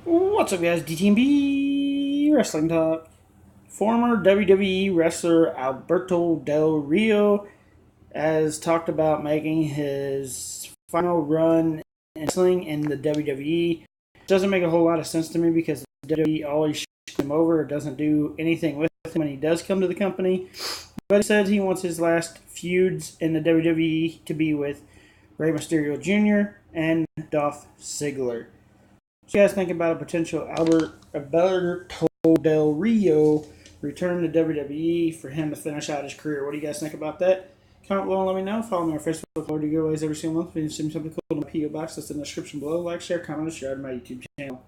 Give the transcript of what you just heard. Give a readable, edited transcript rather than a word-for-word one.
What's up, guys? DTMP Wrestling Talk. Former WWE wrestler Alberto Del Rio has talked about making his final run in wrestling in the WWE. It doesn't make a whole lot of sense to me because the WWE always shoots him over or doesn't do anything with him when he does come to the company. But he said he wants his last feuds in the WWE to be with Rey Mysterio Jr. and Dolph Ziggler. What do you guys think about a potential Alberto Del Rio return to WWE for him to finish out his career? What do you guys think about that? Comment below and let me know. Follow me on Facebook. Look to giveaways every single month. If you send me something cool in my PO box, that's in the description below. Like, share, comment, and share to my YouTube channel.